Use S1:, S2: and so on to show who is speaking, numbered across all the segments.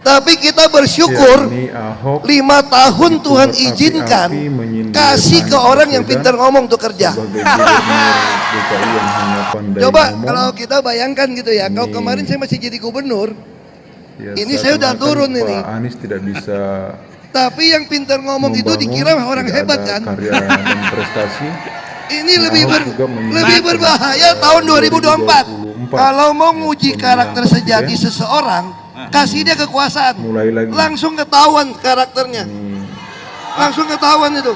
S1: Tapi kita bersyukur 5 tahun Tuhan izinkan kasih ke orang yang pintar ngomong untuk kerja. Coba kalau kita bayangkan gitu ya, kalau kemarin saya masih jadi gubernur, ini saya udah turun ini.
S2: Pak Anies tidak bisa.
S1: Tapi yang pintar ngomong itu dikira orang hebat kan?
S2: Karya dan prestasi.
S1: Ini lebih berbahaya tahun 2024. Kalau mau nguji karakter sejati seseorang, kasih dia kekuasaan, langsung ketahuan karakternya, langsung ketahuan itu.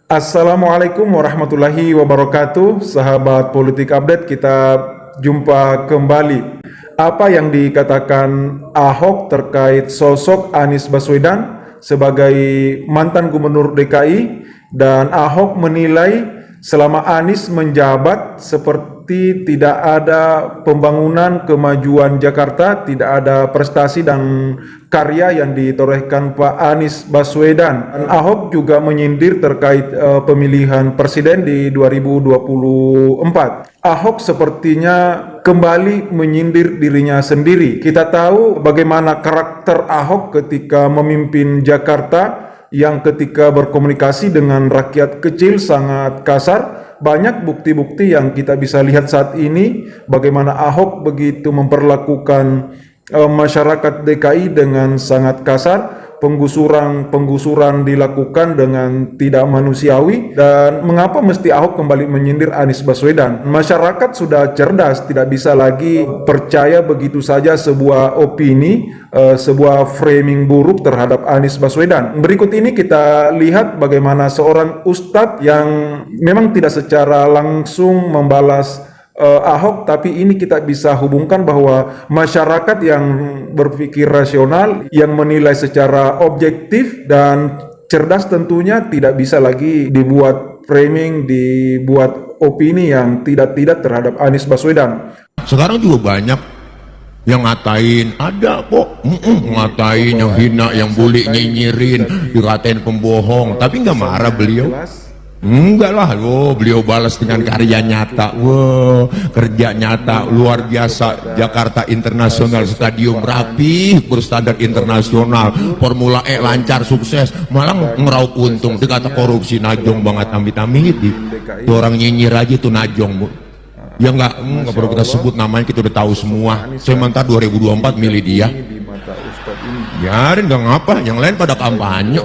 S2: Assalamualaikum warahmatullahi wabarakatuh. Sahabat Politik Update, kita jumpa kembali. Apa yang dikatakan Ahok terkait sosok Anies Baswedan sebagai mantan gubernur DKI, dan Ahok menilai selama Anies menjabat seperti tidak ada pembangunan kemajuan Jakarta, tidak ada prestasi dan karya yang ditorehkan Pak Anies Baswedan. Dan Ahok juga menyindir terkait pemilihan presiden di 2024. Ahok sepertinya kembali menyindir dirinya sendiri. Kita tahu bagaimana karakter Ahok ketika memimpin Jakarta, yang ketika berkomunikasi dengan rakyat kecil sangat kasar. Banyak bukti-bukti yang kita bisa lihat saat ini, bagaimana Ahok begitu memperlakukan masyarakat DKI dengan sangat kasar. Penggusuran dilakukan dengan tidak manusiawi. Dan mengapa mesti Ahok kembali menyindir Anies Baswedan? Masyarakat sudah cerdas, tidak bisa lagi percaya begitu saja sebuah opini, sebuah framing buruk terhadap Anies Baswedan. Berikut ini kita lihat bagaimana seorang ustadz yang memang tidak secara langsung membalas Ahok, tapi ini kita bisa hubungkan bahwa masyarakat yang berpikir rasional, yang menilai secara objektif dan cerdas, tentunya tidak bisa lagi dibuat framing, dibuat opini yang tidak terhadap Anies Baswedan.
S3: Sekarang juga banyak yang ngatain, ada kok ngatain, yang hina, yang bully, nyinyirin, dikatain pembohong, tapi nggak marah beliau. Enggak lah, beliau balas dengan karya nyata. Kerja nyata luar biasa. Jakarta International Stadium rapi, berstandar internasional, Formula E lancar, sukses, malah ngeraup untung. Dikata korupsi, najong banget, amit-amit. Itu orang nyinyir aja tuh najong, Bu. Ya nggak perlu kita sebut namanya, kita udah tahu semua. Sementara 2024 milih dia. Biarin, nggak ngapa, yang lain pada kampanye.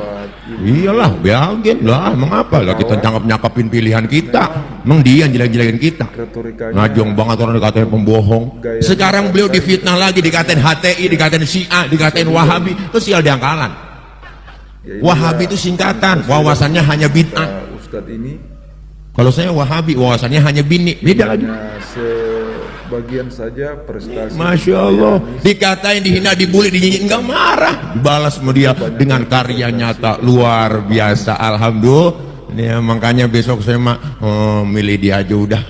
S3: Iyalah, biarin lah, mengapa lah kita nyakapin pilihan kita, emang dia jelek-jelekin kita. Najong banget orang dikatain pembohong. Sekarang beliau difitnah lagi, dikatain HTI, dikatain Syiah, dikatain Wahabi. Itu sial diangkalan. Wahabi itu singkatan, wawasannya hanya bid'ah. Kalau saya Wahabi, wawasannya hanya bini, beda lagi. Sebagian saja prestasi. Masya Allah, dikatain, dihina, dibully, dinyinyir, enggak marah, dibalas sama dia dengan karya nyata luar biasa. Alhamdulillah. Ya, makanya besok saya milih dia aja udah.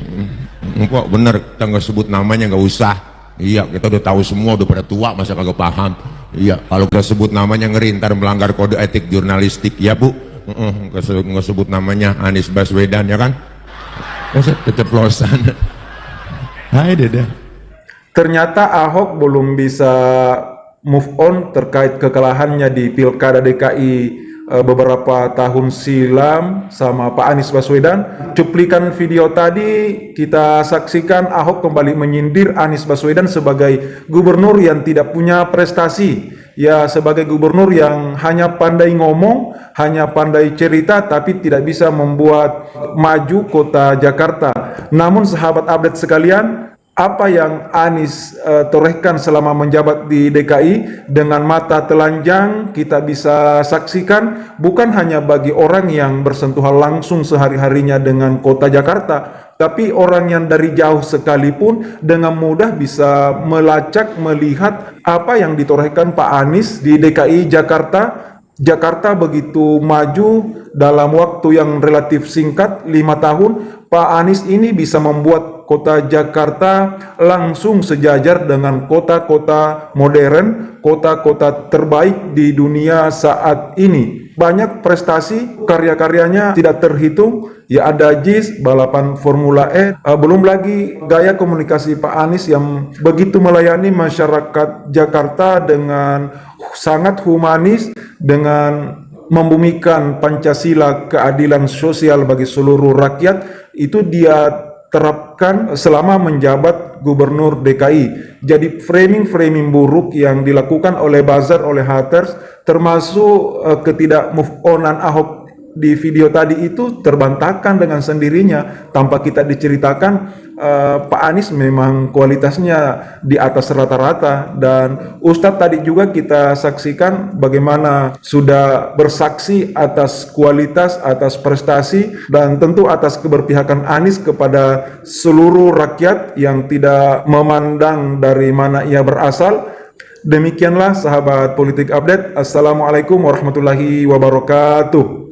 S3: Kok bener, kita nggak sebut namanya, nggak usah. Iya, kita udah tahu semua, udah pada tua, masa kagak paham. Iya, kalau kita sebut namanya ngeri, ntar melanggar kode etik jurnalistik, ya Bu. Nggak sebut namanya Anies Baswedan, ya kan? Keceplosan. Hai Dede.
S2: Ternyata Ahok belum bisa move on terkait kekalahannya di Pilkada DKI beberapa tahun silam sama Pak Anies Baswedan. Cuplikan video tadi kita saksikan Ahok kembali menyindir Anies Baswedan sebagai gubernur yang tidak punya prestasi. Ya, sebagai gubernur yang hanya pandai ngomong, hanya pandai cerita, tapi tidak bisa membuat maju kota Jakarta. Namun sahabat update sekalian, apa yang Anies torehkan selama menjabat di DKI dengan mata telanjang kita bisa saksikan, bukan hanya bagi orang yang bersentuhan langsung sehari-harinya dengan kota Jakarta, tapi orang yang dari jauh sekalipun dengan mudah bisa melacak, melihat apa yang ditorehkan Pak Anies di DKI Jakarta. Jakarta begitu maju, dalam waktu yang relatif singkat, 5 tahun, Pak Anies ini bisa membuat kota Jakarta langsung sejajar dengan kota-kota modern, kota-kota terbaik di dunia saat ini. Banyak prestasi, karya-karyanya tidak terhitung. Ya ada JIS, balapan Formula E, belum lagi gaya komunikasi Pak Anies yang begitu melayani masyarakat Jakarta dengan sangat humanis, dengan membumikan Pancasila, keadilan sosial bagi seluruh rakyat. Itu dia terapkan selama menjabat Gubernur DKI. Jadi framing-framing buruk yang dilakukan oleh buzzer, oleh haters, termasuk ketidak move onan Ahok di video tadi itu terbantahkan dengan sendirinya tanpa kita diceritakan. Pak Anies memang kualitasnya di atas rata-rata, dan Ustadz tadi juga kita saksikan bagaimana sudah bersaksi atas kualitas, atas prestasi, dan tentu atas keberpihakan Anies kepada seluruh rakyat yang tidak memandang dari mana ia berasal. Demikianlah sahabat Politik Update. Assalamualaikum warahmatullahi wabarakatuh.